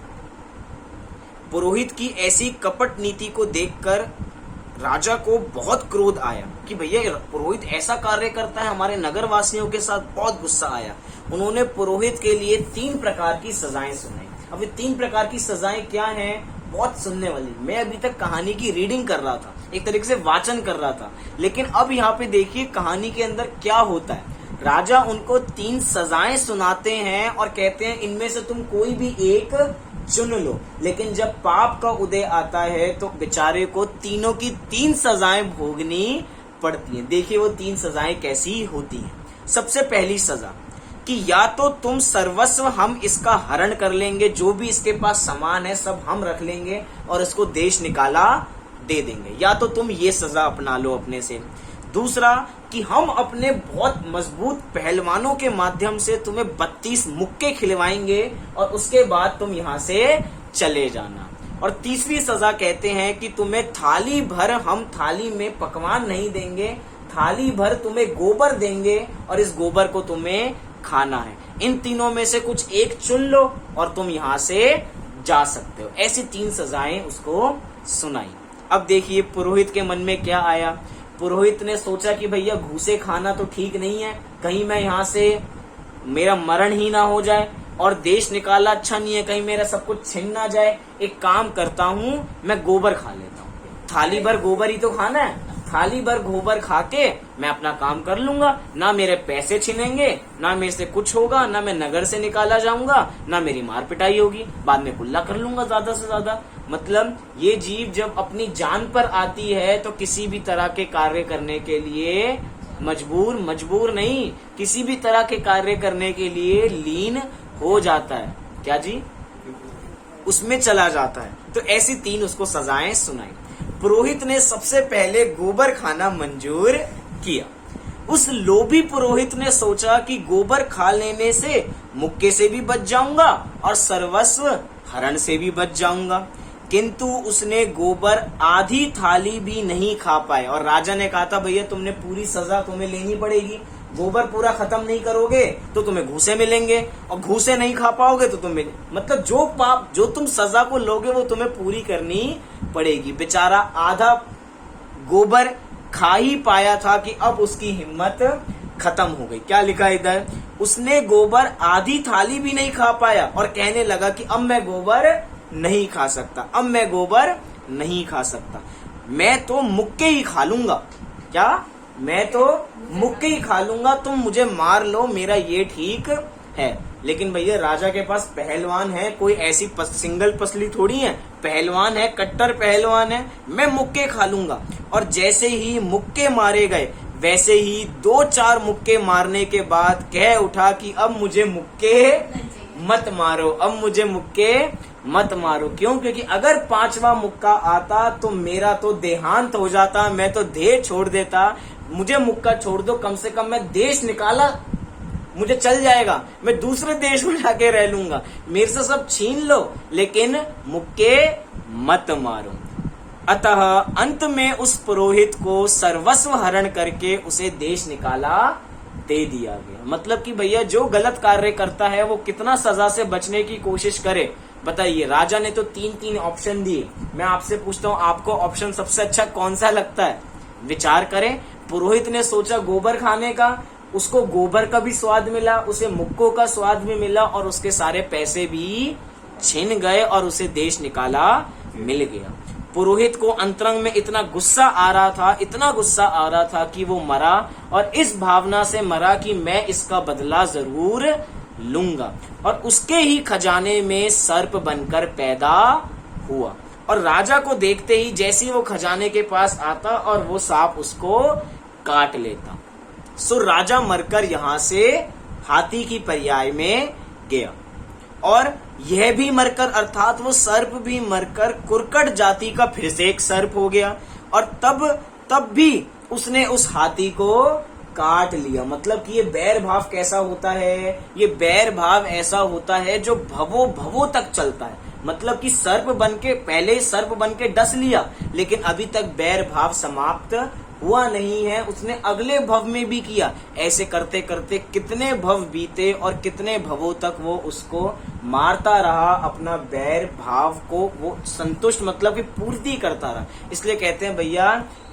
पुरोहित की ऐसी कपट नीति को देखकर राजा को बहुत क्रोध आया कि भैया पुरोहित ऐसा कार्य करता है। हमारे नगर वासियों के साथ बहुत गुस्सा आया। उन्होंने पुरोहित के लिए 3 प्रकार की सजाएं सुनाई। अब ये 3 प्रकार की सजाएं क्या हैं? बहुत सुनने वाली। मैं अभी तक कहानी की रीडिंग कर रहा था, एक तरीके से वाचन कर रहा था, लेकिन अब यहाँ पे देखिए कहानी के अंदर क्या होता है। राजा उनको 3 सजाएं सुनाते हैं और कहते हैं इनमें से तुम कोई भी एक चुन लो। लेकिन जब पाप का उदय आता है तो बेचारे को तीनों की 3 सजाएं भोगनी पड़ती हैं। देखिए वो 3 सजाएं कैसी होती हैं। सबसे पहली सजा कि या तो तुम सर्वस्व हम इसका हरण कर लेंगे, जो भी इसके पास सामान है सब हम रख लेंगे और इसको देश निकाला दे देंगे, या तो तुम ये सजा अपना लो अपने से। दूसरा कि हम अपने बहुत मजबूत पहलवानों के माध्यम से तुम्हें 32 मुक्के खिलवाएंगे और उसके बाद तुम यहाँ से चले जाना। और तीसरी सजा कहते हैं कि तुम्हें थाली भर हम थाली में पकवान नहीं देंगे, थाली भर तुम्हें गोबर देंगे और इस गोबर को तुम्हें खाना है। इन तीनों में से कुछ एक चुन लो और तुम यहाँ से जा सकते हो। ऐसी 3 सजाएं उसको सुनाई। अब देखिए पुरोहित के मन में क्या आया। पुरोहित ने सोचा कि भैया घूसे खाना तो ठीक नहीं है, कहीं मैं यहाँ से मेरा मरण ही ना हो जाए, और देश निकाला अच्छा नहीं है, कहीं मेरा सब कुछ छिन ना जाए। एक काम करता हूँ मैं गोबर खा लेता हूँ। थाली भर गोबर ही तो खाना है, थाली भर गोबर खा के मैं अपना काम कर लूंगा। ना मेरे पैसे छिनेंगे, ना मेरे से कुछ होगा, ना मैं नगर से निकाला जाऊंगा, ना मेरी मार पिटाई होगी, बाद में कुल्ला कर लूंगा ज्यादा से ज्यादा। मतलब ये जीव जब अपनी जान पर आती है तो किसी भी तरह के कार्य करने के लिए मजबूर नहीं, किसी भी तरह के कार्य करने के लिए लीन हो जाता है। क्या जी? उसमें चला जाता है। तो ऐसी 3 उसको सजाएं सुनाई। पुरोहित ने सबसे पहले गोबर खाना मंजूर किया। उस लोभी पुरोहित ने सोचा कि गोबर खा लेने से मुक्के से भी बच जाऊंगा और सर्वस्व हरण से भी बच जाऊंगा। किंतु उसने गोबर आधी थाली भी नहीं खा पाए और राजा ने कहा था भैया तुमने पूरी सजा तुम्हें लेनी पड़ेगी, गोबर पूरा खत्म नहीं करोगे तो तुम्हें घूसे मिलेंगे और घूसे नहीं खा पाओगे तो तुम्हें मतलब जो पाप जो तुम सजा को लोगे वो तुम्हें पूरी करनी पड़ेगी। बेचारा आधा गोबर खा ही पाया था कि अब उसकी हिम्मत खत्म हो गई। क्या लिखा इधर? उसने गोबर आधी थाली भी नहीं खा पाया और कहने लगा कि अब मैं गोबर नहीं खा सकता, अब मैं गोबर नहीं खा सकता, मैं तो मुक्के ही खा लूंगा। क्या? मैं तो मुक्के ही खा लूंगा, तुम मुझे मार लो, मेरा ये ठीक है। लेकिन भैया राजा के पास पहलवान है, कोई ऐसी सिंगल पसली थोड़ी है, पहलवान है, कट्टर पहलवान है, मैं मुक्के खा लूंगा। और जैसे ही मुक्के मारे गए वैसे ही 2-4 मुक्के मारने के बाद कह उठा कि अब मुझे मुक्के मत मारो, अब मुझे मुक्के मत मारो। क्यों? क्योंकि अगर 5वां मुक्का आता तो मेरा तो देहांत हो जाता, मैं तो देह छोड़ देता। मुझे मुक्का छोड़ दो, कम से कम मैं देश निकाला मुझे चल जाएगा, मैं दूसरे देश में जाके रह लूंगा, मेरे से सब छीन लो लेकिन मुक्के मत मारो। अतः अंत में उस पुरोहित को सर्वस्व हरण करके उसे देश निकाला दे दिया गया। मतलब कि भैया जो गलत कार्य करता है वो कितना सजा से बचने की कोशिश करे। बताइए, राजा ने तो 3 ऑप्शन दिए, मैं आपसे पूछता हूँ आपको ऑप्शन सबसे अच्छा कौन सा लगता है? विचार करें। पुरोहित ने सोचा गोबर खाने का, उसको गोबर का भी स्वाद मिला, उसे मुक्कों का स्वाद भी मिला और उसके सारे पैसे भी छिन गए और उसे देश निकाला मिल गया। पुरोहित को अंतरंग में इतना गुस्सा आ रहा था, इतना गुस्सा आ रहा था कि वो मरा और इस भावना से मरा कि मैं इसका बदला जरूर लूंगा, और उसके ही खजाने में सर्प बनकर पैदा हुआ। और राजा को देखते ही जैसे ही वो खजाने के पास आता और वो सांप उसको काट लेता। सो राजा मरकर यहां से हाथी की पर्याय में गया, और यह भी मरकर अर्थात वो सर्प भी मरकर कुरकट जाति का फिर से एक सर्प हो गया, और तब भी उसने उस हाथी को काट लिया। मतलब कि ये बैर भाव कैसा होता है? ये बैर भाव ऐसा होता है जो भवो भवो तक चलता है। मतलब कि सर्प बनके, पहले सर्प बनके डस लिया लेकिन अभी तक बैर भाव समाप्त हुआ नहीं है, उसने अगले भव में भी किया। ऐसे करते करते कितने भव बीते और कितने भवों तक वो उसको मारता रहा, अपना बैर भाव को वो संतुष्ट मतलब कि पूर्ति करता रहा। इसलिए कहते हैं भैया,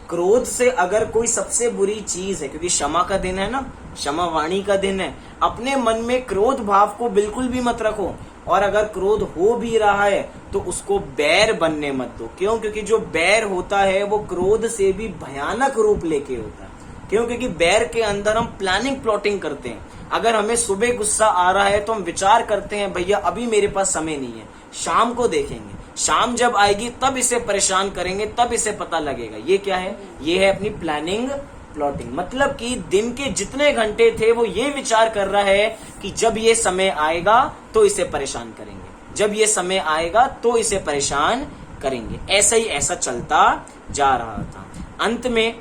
क्रोध से अगर कोई सबसे बुरी चीज है, क्योंकि क्षमा का दिन है ना, क्षमा वाणी का दिन है, अपने मन में क्रोध भाव को बिल्कुल भी मत रखो, और अगर क्रोध हो भी रहा है तो उसको बैर बनने मत दो। क्यों? क्योंकि जो बैर होता है वो क्रोध से भी भयानक रूप लेके होता है। क्यों? क्योंकि बैर के अंदर हम प्लानिंग प्लॉटिंग करते हैं। अगर हमें सुबह गुस्सा आ रहा है तो हम विचार करते हैं भैया अभी मेरे पास समय नहीं है, शाम को देखेंगे, शाम जब आएगी तब इसे परेशान करेंगे, तब इसे पता लगेगा। ये क्या है? ये है अपनी प्लानिंग प्लॉटिंग। मतलब कि दिन के जितने घंटे थे वो ये विचार कर रहा है कि जब ये समय आएगा तो इसे परेशान करेंगे, जब ये समय आएगा तो इसे परेशान करेंगे। ऐसा ही ऐसा चलता जा रहा था। अंत में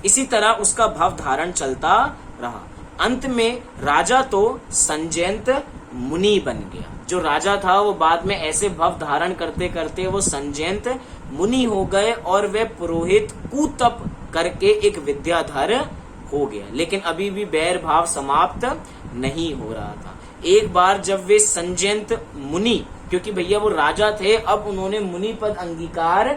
इसी तरह उसका भाव धारण चलता रहा। अंत में राजा तो संजयंत मुनि बन गया। जो राजा था वो बाद में ऐसे भाव धारण करते करते वो संजयंत मुनि हो गए और वे पुरोहित कुतप करके एक विद्याधर हो गया। लेकिन अभी भी बैर भाव समाप्त नहीं हो रहा था। एक बार जब वे संजयंत मुनि, क्योंकि भैया वो राजा थे, अब उन्होंने मुनि पद अंगीकार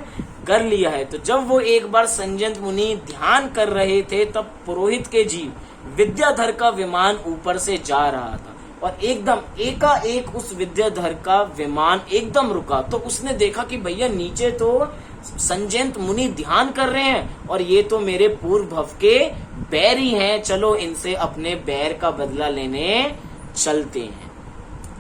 कर लिया है, तो जब वो एक बार संजयंत मुनि ध्यान कर रहे थे तब पुरोहित के जीव विद्याधर का विमान ऊपर से जा रहा था, और एकदम एकाएक उस विद्याधर का विमान एकदम रुका। तो उसने देखा कि भैया नीचे तो संजयंत मुनि ध्यान कर रहे हैं और ये तो मेरे पूर्व भव के बैरी हैं, चलो इनसे अपने बैर का बदला लेने चलते हैं।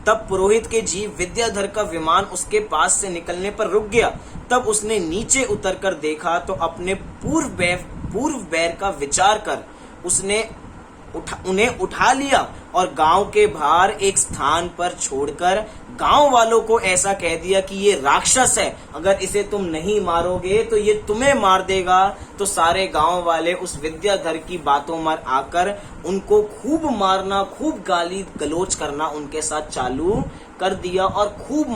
तब पुरोहित के जीव विद्याधर का विमान उसके पास से निकलने पर रुक गया। तब उसने नीचे उतरकर देखा तो अपने पूर्व बैर का विचार कर उसने उन्हें उठा लिया और गांव के बाहर एक स्थान पर छोड़कर गांव वालों को ऐसा कह दिया कि ये राक्षस है, अगर इसे तुम नहीं मारोगे तो ये तुम्हें मार देगा। तो सारे गांव वाले उस विद्याधर की बातों में आकर उनको खूब मारना, खूब गाली गलोच करना उनके साथ चालू कर दिया और खूब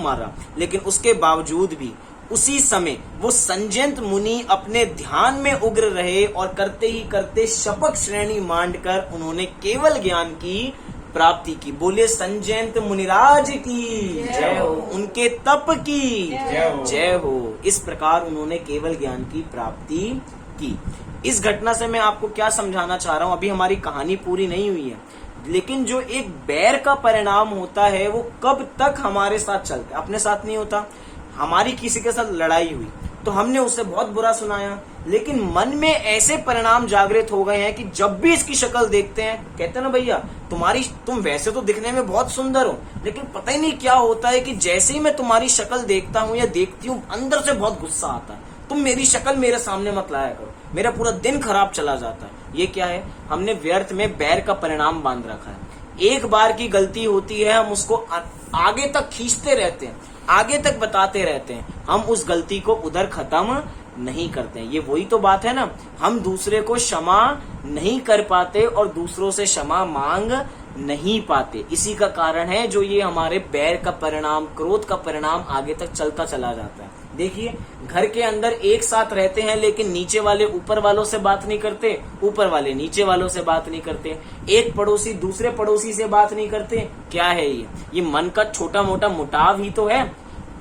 मारा। लेकिन उसके बावजूद भी उसी समय वो संजयंत मुनि अपने ध्यान में उग्र रहे और करते ही करते शपथ श्रेणी मांडकर उन्होंने केवल ज्ञान की प्राप्ति की। बोले संजयंत मुनिराज की जय हो, उनके तप की जय हो। इस प्रकार उन्होंने केवल ज्ञान की प्राप्ति की। इस घटना से मैं आपको क्या समझाना चाह रहा हूँ, अभी हमारी कहानी पूरी नहीं हुई है, लेकिन जो एक बैर का परिणाम होता है वो कब तक हमारे साथ चलता है, अपने साथ नहीं होता। हमारी किसी के साथ लड़ाई हुई तो हमने उसे बहुत बुरा सुनाया, लेकिन मन में ऐसे परिणाम जागृत हो गए हैं कि जब भी इसकी शक्ल देखते हैं, कहते हैं ना भैया तुम वैसे तो दिखने में बहुत सुंदर हो, लेकिन पता ही नहीं क्या होता है कि जैसे ही मैं तुम्हारी शक्ल देखता हूँ या देखती हूँ अंदर से बहुत गुस्सा आता है। तुम मेरी शक्ल मेरे सामने मत लाया करो, मेरा पूरा दिन खराब चला जाता है। ये क्या है? हमने व्यर्थ में बैर का परिणाम बांध रखा है। एक बार की गलती होती है, हम उसको आगे तक खींचते रहते हैं, आगे तक बताते रहते हैं, हम उस गलती को उधर खत्म नहीं करते हैं। ये वही तो बात है ना, हम दूसरे को क्षमा नहीं कर पाते और दूसरों से क्षमा मांग नहीं पाते। इसी का कारण है जो ये हमारे बैर का परिणाम, क्रोध का परिणाम आगे तक चलता चला जाता है। देखिए, घर के अंदर एक साथ रहते हैं लेकिन नीचे वाले ऊपर वालों से बात नहीं करते, ऊपर वाले नीचे वालों से बात नहीं करते, एक पड़ोसी दूसरे पड़ोसी से बात नहीं करते। क्या है ये मन का छोटा मोटा मुटाव ही तो है।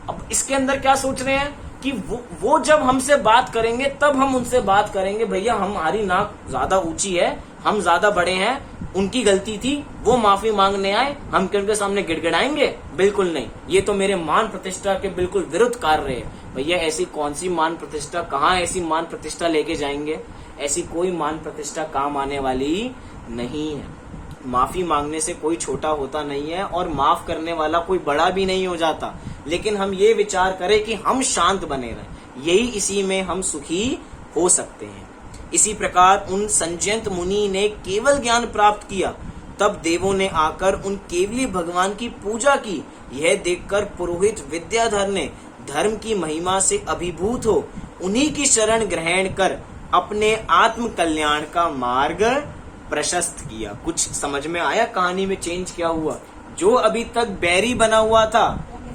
अब इसके अंदर क्या सोच रहे हैं कि वो जब हमसे बात करेंगे तब हम उनसे बात करेंगे। भैया हमारी नाक ज्यादा ऊंची है, हम ज्यादा बड़े हैं, उनकी गलती थी, वो माफी मांगने आए, हम क्या उनके सामने गिड़गिड़ाएंगे? बिल्कुल नहीं। ये तो मेरे मान प्रतिष्ठा के बिल्कुल विरुद्ध कार्य है। भैया ऐसी कौन सी मान प्रतिष्ठा, कहाँ ऐसी मान प्रतिष्ठा लेके जाएंगे? ऐसी कोई मान प्रतिष्ठा काम आने वाली नहीं है। माफी मांगने से कोई छोटा होता नहीं है और माफ करने वाला कोई बड़ा भी नहीं हो जाता। लेकिन हम ये विचार करें कि हम शांत बने रहें, यही इसी में हम सुखी हो सकते हैं। इसी प्रकार उन संजयंत मुनि ने केवल ज्ञान प्राप्त किया, तब देवों ने आकर उन केवली भगवान की पूजा की। यह देखकर पुरोहित विद्याधर ने धर्म की महिमा से अभिभूत हो उन्हीं की शरण ग्रहण कर अपने आत्म कल्याण का मार्ग प्रशस्त किया। कुछ समझ में आया कहानी में चेंज क्या हुआ? जो अभी तक बैरी बना हुआ था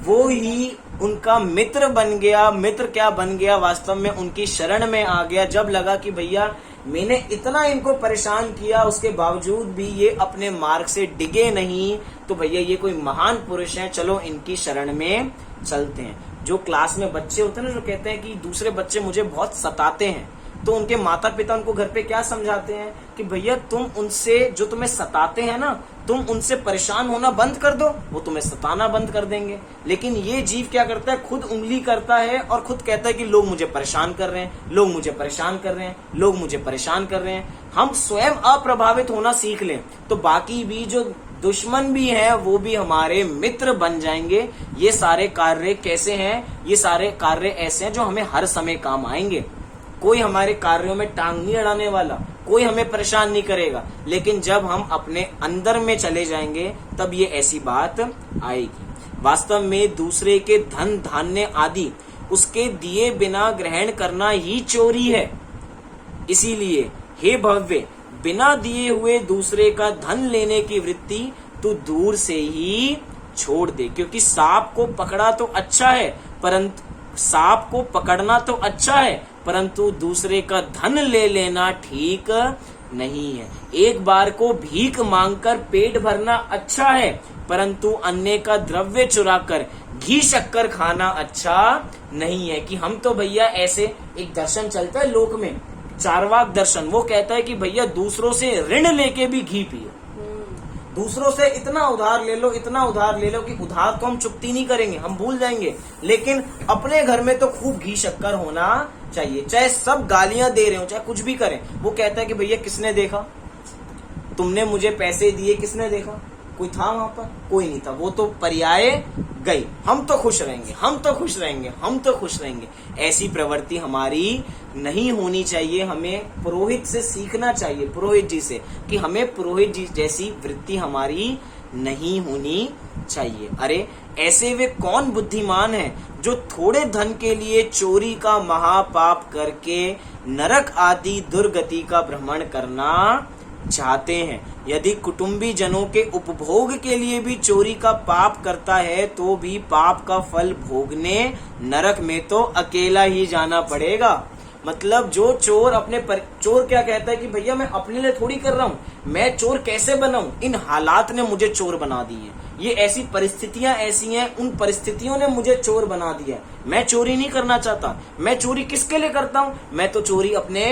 वो ही उनका मित्र बन गया। मित्र क्या बन गया? वास्तव में उनकी शरण में आ गया। जब लगा कि भैया मैंने इतना इनको परेशान किया, उसके बावजूद भी ये अपने मार्ग से डिगे नहीं, तो भैया ये कोई महान पुरुष है, चलो इनकी शरण में चलते हैं। जो क्लास में बच्चे होते हैं ना, जो कहते हैं कि दूसरे बच्चे मुझे बहुत सताते हैं, तो उनके माता पिता उनको घर पे क्या समझाते हैं कि भैया तुम उनसे, जो तुम्हें सताते हैं ना, तुम उनसे परेशान होना बंद कर दो, वो तुम्हें सताना बंद कर देंगे। लेकिन ये जीव क्या करता है? खुद उंगली करता है और खुद कहता है कि लोग मुझे परेशान कर रहे हैं, लोग मुझे परेशान कर रहे हैं, लोग मुझे परेशान कर रहे हैं। हम स्वयं अप्रभावित होना सीख लें तो बाकी भी जो दुश्मन भी हैं वो भी हमारे मित्र बन जाएंगे। ये सारे कार्य कैसे हैं? ये सारे कार्य ऐसे हैं जो हमें हर समय काम आएंगे। कोई हमारे कार्यों में टांग नहीं अड़ाने वाला, कोई हमें परेशान नहीं करेगा। लेकिन जब हम अपने अंदर में चले जाएंगे तब ये ऐसी बात आएगी। वास्तव में दूसरे के धन धान्य आदि उसके दिए बिना ग्रहण करना ही चोरी है। इसीलिए हे भव्य, बिना दिए हुए दूसरे का धन लेने की वृत्ति तू दूर से ही छोड़ दे। क्योंकि सांप को पकड़ा तो अच्छा है, परंतु सांप को पकड़ना तो अच्छा है, परंतु दूसरे का धन ले लेना ठीक नहीं है। एक बार को भीख मांगकर पेट भरना अच्छा है, परंतु अन्य का द्रव्य चुराकर घी शक्कर खाना अच्छा नहीं है। कि हम तो भैया ऐसे, एक दर्शन चलता है लोक में, चार्वाक दर्शन, वो कहता है कि भैया दूसरों से ऋण लेके भी घी पियो, दूसरों से इतना उधार ले लो, इतना उधार ले लो कि उधार तो हम चुकती नहीं करेंगे, हम भूल जाएंगे, लेकिन अपने घर में तो खूब घी शक्कर होना चाहिए। चाहे सब गालियां दे रहे हो, चाहे कुछ भी करें, वो कहता है कि भैया किसने देखा, तुमने मुझे पैसे दिए, किसने देखा? कोई था वहां पर? कोई नहीं था, वो तो पर्याय गई। हम तो खुश रहेंगे, हम तो खुश रहेंगे, हम तो खुश रहेंगे। ऐसी प्रवृत्ति हमारी नहीं होनी चाहिए। हमें पुरोहित से सीखना चाहिए, पुरोहित जी से, कि हमें पुरोहित जी जैसी वृत्ति हमारी नहीं होनी चाहिए। अरे ऐसे वे कौन बुद्धिमान है जो थोड़े धन के लिए चोरी का महापाप करके नरक आदि दुर्गति का भ्रमण करना चाहते हैं। यदि कुटुंबी जनों के उपभोग के लिए भी चोरी का पाप करता है तो भी पाप का फल भोगने नरक में तो अकेला ही जाना पड़ेगा। मतलब जो चोर चोर क्या कहता है कि भैया मैं अपने लिए थोड़ी कर रहा हूँ, मैं चोर कैसे बनाऊं, इन हालात ने मुझे चोर बना दी है, ये ऐसी परिस्थितियां ऐसी हैं, उन परिस्थितियों ने मुझे चोर बना दिया है। मैं चोरी नहीं करना चाहता। मैं चोरी किसके लिए करता हूँ? मैं तो चोरी अपने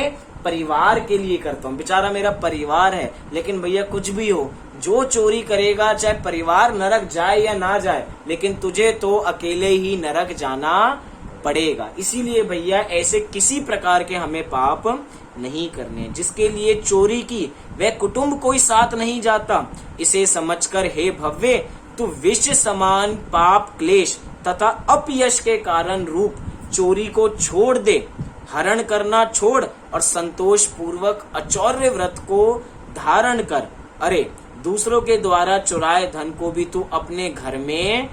परिवार के लिए करता हूँ, बेचारा मेरा परिवार है। लेकिन भैया कुछ भी हो, जो चोरी करेगा, चाहे परिवार नरक जाए या ना जाए, लेकिन तुझे तो अकेले ही नरक जाना पड़ेगा। इसीलिए भैया ऐसे किसी प्रकार के हमें पाप नहीं करने। जिसके लिए चोरी की वह कुटुंब कोई साथ नहीं जाता। इसे समझकर हे भव्य, तू विष समान पाप क्लेश तथा अपयश के कारण रूप चोरी को छोड़ दे, हरण करना छोड़ और संतोष पूर्वक अचौर्य व्रत को धारण कर। अरे दूसरों के द्वारा चुराए धन को भी तू अपने घर में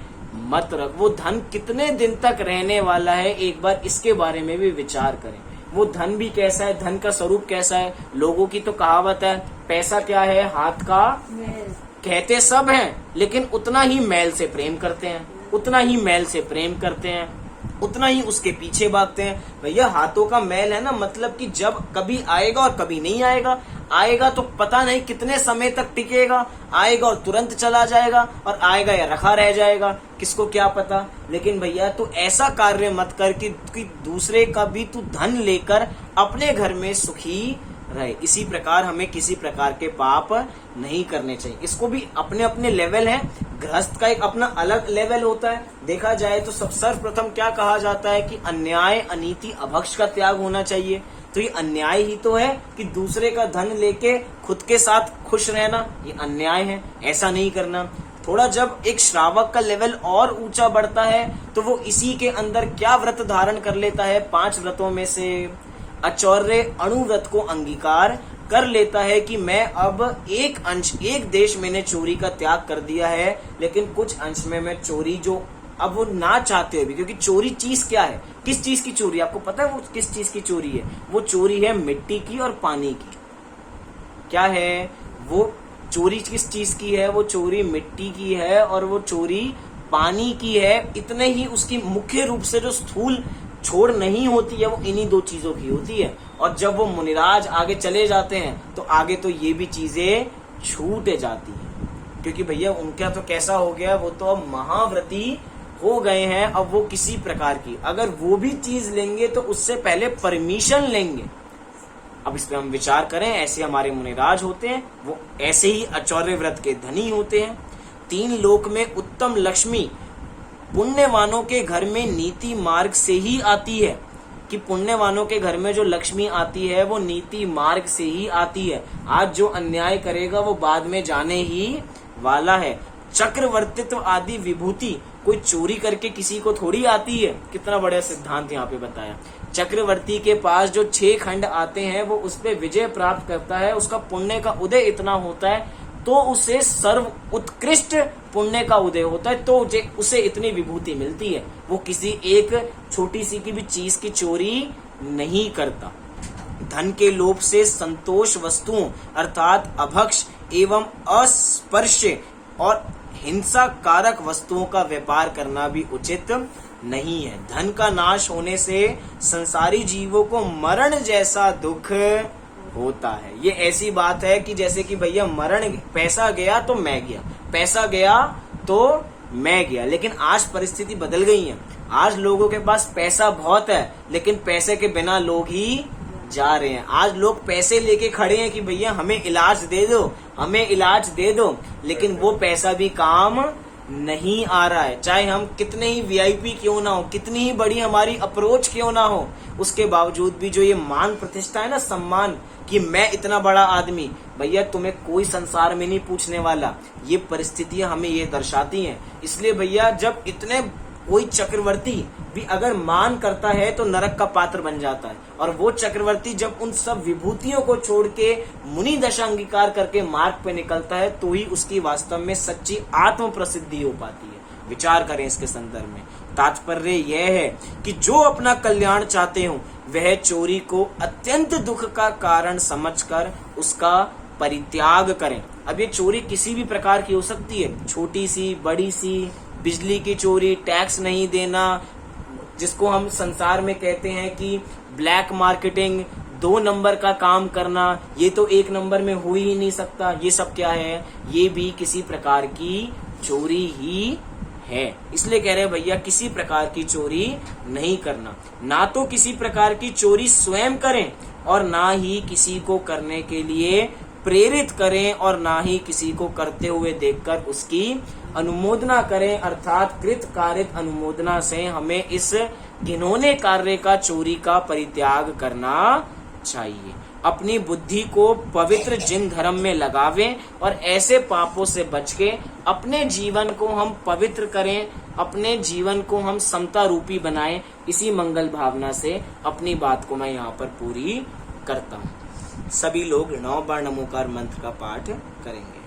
मत रख। वो धन कितने दिन तक रहने वाला है, एक बार इसके बारे में भी विचार करें। वो धन भी कैसा है, धन का स्वरूप कैसा है। लोगों की तो कहावत है, पैसा क्या है, हाथ का कहते सब हैं, लेकिन उतना ही मैल से प्रेम करते हैं, उतना ही मैल से प्रेम करते हैं, उतना ही उसके पीछे भागते हैं। भैया हाथों का मैल है ना, मतलब कि जब कभी आएगा और कभी नहीं आएगा, आएगा तो पता नहीं कितने समय तक टिकेगा, आएगा और तुरंत चला जाएगा, और आएगा या रखा रह जाएगा, किसको क्या पता। लेकिन भैया तू ऐसा कार्य मत कर कि दूसरे का भी तू धन लेकर अपने घर में सुखी रहे। इसी प्रकार हमें किसी प्रकार के पाप नहीं करने चाहिए। इसको भी अपने अपने लेवल है, गृहस्थ का एक अपना अलग लेवल होता है। देखा जाए तो सर्वप्रथम क्या कहा जाता है कि अन्याय, अनीति, अभक्ष का त्याग होना चाहिए। तो ये अन्याय ही तो है कि दूसरे का धन लेके खुद के साथ खुश रहना, ये अन्याय है, ऐसा नहीं करना। थोड़ा जब एक श्रावक का लेवल और ऊंचा बढ़ता है तो वो इसी के अंदर क्या व्रत धारण कर लेता है, 5 व्रतों में से आचौर्य अणुव्रत को अंगीकार कर लेता है कि मैं अब एक अंश, एक देश मैंने चोरी का त्याग कर दिया है, लेकिन कुछ अंश में मैं चोरी जो अब वो ना चाहते हुए भी, क्योंकि चोरी चीज क्या है, किस चीज की चोरी, आपको पता है वो किस चीज की चोरी है? वो चोरी है मिट्टी की और पानी की। क्या है वो चोरी, किस चीज की है? वो चोरी मिट्टी की है और वो चोरी पानी की है। इतने ही उसकी मुख्य रूप से जो स्थूल छोड़ नहीं होती है वो इन्हीं 2 चीजों की होती है। और जब वो मुनिराज आगे चले जाते हैं तो आगे तो ये भी चीजें छूट जाती हैं, क्योंकि भैया उनका तो कैसा हो गया, वो तो अब महाव्रती हो गए हैं। अब वो किसी प्रकार की अगर वो भी चीज लेंगे तो उससे पहले परमिशन लेंगे। अब इस पे हम विचार करें, ऐसे हमारे मुनिराज होते हैं, वो ऐसे ही आचौर्य व्रत के धनी होते हैं। 3 लोक में उत्तम लक्ष्मी पुण्यवानों के घर में नीति मार्ग से ही आती है, कि पुण्यवानों के घर में जो लक्ष्मी आती है वो नीति मार्ग से ही आती है। आज जो अन्याय करेगा वो बाद में जाने ही वाला है। चक्रवर्तित्व आदि विभूति कोई चोरी करके किसी को थोड़ी आती है। कितना बड़ा सिद्धांत यहाँ पे बताया। चक्रवर्ती के पास जो 6 खंड आते हैं वो उस पे विजय प्राप्त करता है, उसका पुण्य का उदय इतना होता है तो उसे सर्व उत्कृष्ट पुण्य का उदय होता है, तो उसे इतनी विभूति मिलती है। वो किसी एक छोटी सी की भी चीज की चोरी नहीं करता। धन के लोभ से संतोष वस्तुओं अर्थात अभक्ष एवं अस्पर्श और हिंसा कारक वस्तुओं का व्यापार करना भी उचित नहीं है। धन का नाश होने से संसारी जीवों को मरण जैसा दुख होता है। ये ऐसी बात है कि जैसे कि भैया मरण, पैसा गया तो मैं गया, पैसा गया तो मैं गया। लेकिन आज परिस्थिति बदल गई है। आज लोगों के पास पैसा बहुत है, लेकिन पैसे के बिना लोग ही जा रहे हैं। आज लोग पैसे लेके खड़े हैं कि भैया हमें इलाज दे दो, हमें इलाज दे दो, लेकिन वो पैसा भी काम नहीं आ रहा है। चाहे हम कितने ही वीआईपी क्यों ना हो, कितनी ही बड़ी हमारी अप्रोच क्यों ना हो, उसके बावजूद भी जो ये मान प्रतिष्ठा है ना, सम्मान कि मैं इतना बड़ा आदमी, भैया तुम्हें कोई संसार में नहीं पूछने वाला। ये परिस्थितियां हमें ये दर्शाती हैं। इसलिए भैया जब इतने कोई चक्रवर्ती भी अगर मान करता है तो नरक का पात्र बन जाता है, और वो चक्रवर्ती जब उन सब विभूतियों को छोड़ के मुनि दशा अंगीकार करके मार्ग पे निकलता है तो ही उसकी वास्तव में सच्ची आत्म प्रसिद्धि हो पाती है। विचार करें इसके संदर्भ में। तात्पर्य यह है कि जो अपना कल्याण चाहते हो वह चोरी को अत्यंत दुख का कारण समझकर उसका परित्याग करें। अब ये चोरी किसी भी प्रकार की हो सकती है, छोटी सी, बड़ी सी, बिजली की चोरी, टैक्स नहीं देना, जिसको हम संसार में कहते हैं कि ब्लैक मार्केटिंग, 2 नंबर का काम करना, ये तो 1 नंबर में हो ही नहीं सकता। ये सब क्या है? ये भी किसी प्रकार की चोरी ही है। इसलिए कह रहे हैं भैया किसी प्रकार की चोरी नहीं करना। ना तो किसी प्रकार की चोरी स्वयं करें और ना ही किसी को करने के लिए प्रेरित करें, और ना ही किसी को करते हुए देखकर उसकी अनुमोदना करें। अर्थात कृत कारित अनुमोदना से हमें इस घिनौने कार्य का, चोरी का परित्याग करना चाहिए। अपनी बुद्धि को पवित्र जिन धर्म में लगावें और ऐसे पापों से बच के अपने जीवन को हम पवित्र करें, अपने जीवन को हम समता रूपी बनाएं। इसी मंगल भावना से अपनी बात को मैं यहाँ पर पूरी करता हूँ। सभी लोग 9 बार नमोकार मंत्र का पाठ करेंगे।